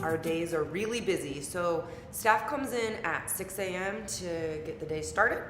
our days are really busy. So staff comes in at 6 a.m. to get the day started,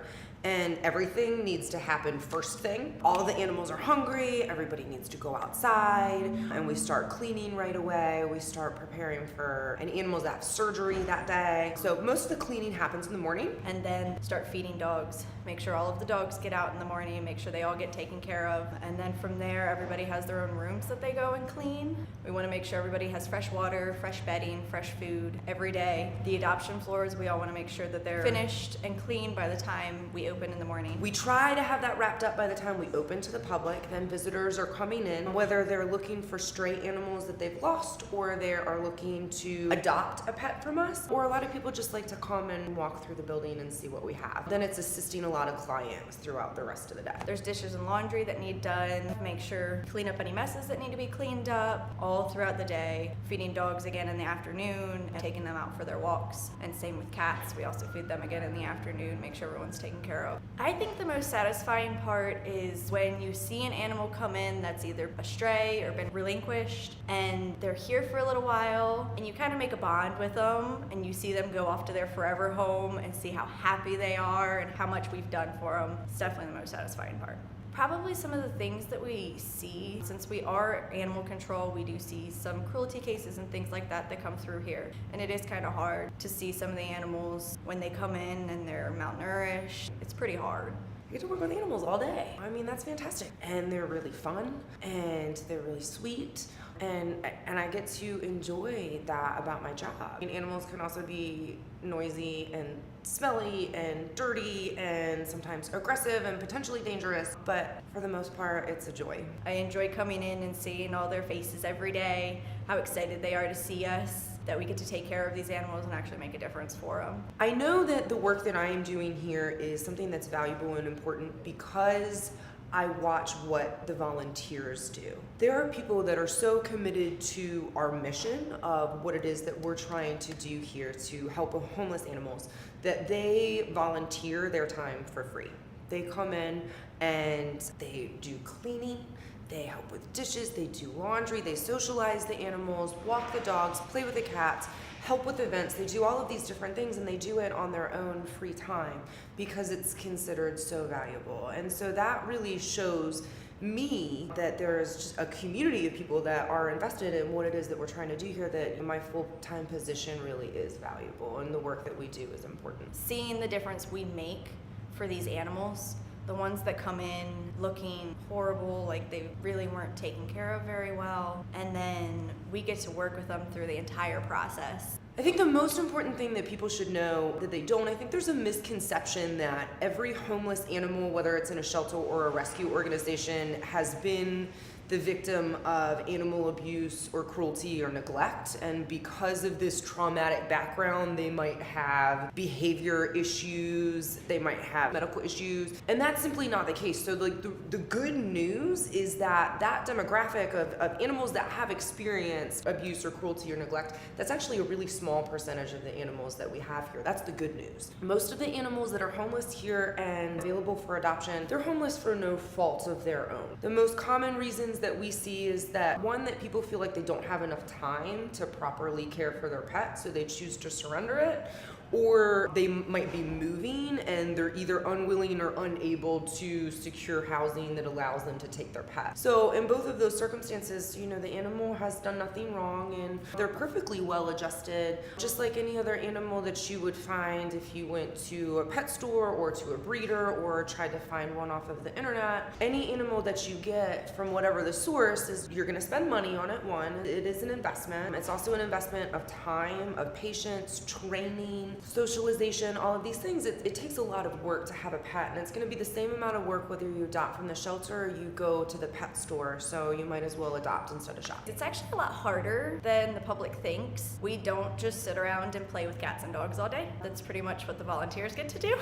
and everything needs to happen first thing. All the animals are hungry, everybody needs to go outside, and we start cleaning right away. We start preparing for any animals that have surgery that day. So most of the cleaning happens in the morning. And then start feeding dogs. Make sure all of the dogs get out in the morning, make sure they all get taken care of. And then from there, everybody has their own rooms that they go and clean. We want to make sure everybody has fresh water, fresh bedding, fresh food every day. The adoption floors, we all want to make sure that they're finished and clean by the time we open in the morning. We try to have that wrapped up by the time we open to the public. Then visitors are coming in, whether they're looking for stray animals that they've lost or they are looking to adopt a pet from us, or a lot of people just like to come and walk through the building and see what we have. Then it's assisting a lot of clients throughout the rest of the day. There's dishes and laundry that need done. Make sure clean up any messes that need to be cleaned up all throughout the day. Feeding dogs again in the afternoon and taking them out for their walks. And same with cats. We also feed them again in the afternoon, make sure everyone's taken care of. I think the most satisfying part is when you see an animal come in that's either a stray or been relinquished, and they're here for a little while, and you kind of make a bond with them, and you see them go off to their forever home and see how happy they are and how much we've done for them. It's definitely the most satisfying part. Probably some of the things that we see, since we are animal control, we do see some cruelty cases and things like that come through here. And it is kind of hard to see some of the animals when they come in and they're malnourished. It's pretty hard. I get to work with animals all day. I mean, that's fantastic. And they're really fun, and they're really sweet, and I get to enjoy that about my job. And animals can also be noisy and smelly and dirty and sometimes aggressive and potentially dangerous, but for the most part, it's a joy. I enjoy coming in and seeing all their faces every day, how excited they are to see us, that we get to take care of these animals and actually make a difference for them. I know that the work that I am doing here is something that's valuable and important because I watch what the volunteers do. There are people that are so committed to our mission of what it is that we're trying to do here to help homeless animals that they volunteer their time for free. They come in and they do cleaning, they help with dishes, they do laundry, they socialize the animals, walk the dogs, play with the cats, help with events. They do all of these different things, and they do it on their own free time because it's considered so valuable. And so that really shows me that there's just a community of people that are invested in what it is that we're trying to do here, that my full-time position really is valuable and the work that we do is important. Seeing the difference we make for these animals, the ones that come in looking horrible, like they really weren't taken care of very well, and then we get to work with them through the entire process. I think the most important thing that people should know that they don't, I think there's a misconception that every homeless animal, whether it's in a shelter or a rescue organization, has been the victim of animal abuse or cruelty or neglect, and because of this traumatic background, they might have behavior issues, they might have medical issues, and that's simply not the case. So like the good news is that that demographic of animals that have experienced abuse or cruelty or neglect, that's actually a really small percentage of the animals that we have here. That's the good news. Most of the animals that are homeless here and available for adoption, they're homeless for no fault of their own. The most common reasons that we see is that, one, that people feel like they don't have enough time to properly care for their pet, so they choose to surrender it, or they might be moving and they're either unwilling or unable to secure housing that allows them to take their pet. So in both of those circumstances, you know, the animal has done nothing wrong and they're perfectly well adjusted, just like any other animal that you would find if you went to a pet store or to a breeder or tried to find one off of the internet. Any animal that you get from whatever the source is, you're gonna spend money on it. One, it is an investment. It's also an investment of time, of patience, training, socialization, all of these things. It takes a lot of work to have a pet, and it's going to be the same amount of work whether you adopt from the shelter or you go to the pet store, so you might as well adopt instead of shop. It's actually a lot harder than the public thinks. We don't just sit around and play with cats and dogs all day. That's pretty much what the volunteers get to do.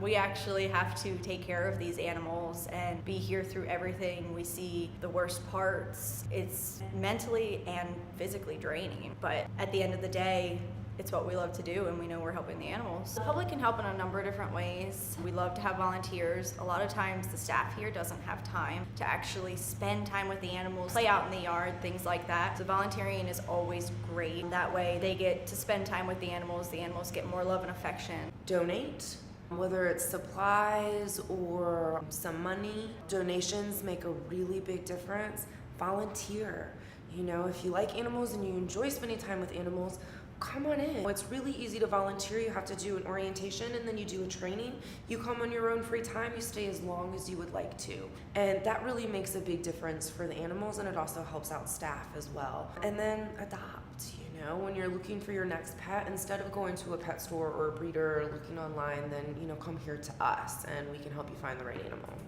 We actually have to take care of these animals and be here through everything. We see the worst parts. It's mentally and physically draining, but at the end of the day, it's what we love to do, and we know we're helping the animals. The public can help in a number of different ways. We love to have volunteers. A lot of times the staff here doesn't have time to actually spend time with the animals, play out in the yard, things like that. So volunteering is always great. That way they get to spend time with the animals get more love and affection. Donate. Whether it's supplies or some money, donations make a really big difference. Volunteer. You know, if you like animals and you enjoy spending time with animals, come on in. It's really easy to volunteer. You have to do an orientation and then you do a training. You come on your own free time, you stay as long as you would like to. And that really makes a big difference for the animals, and it also helps out staff as well. And then adopt, you know, when you're looking for your next pet, instead of going to a pet store or a breeder or looking online, then, you know, come here to us and we can help you find the right animal.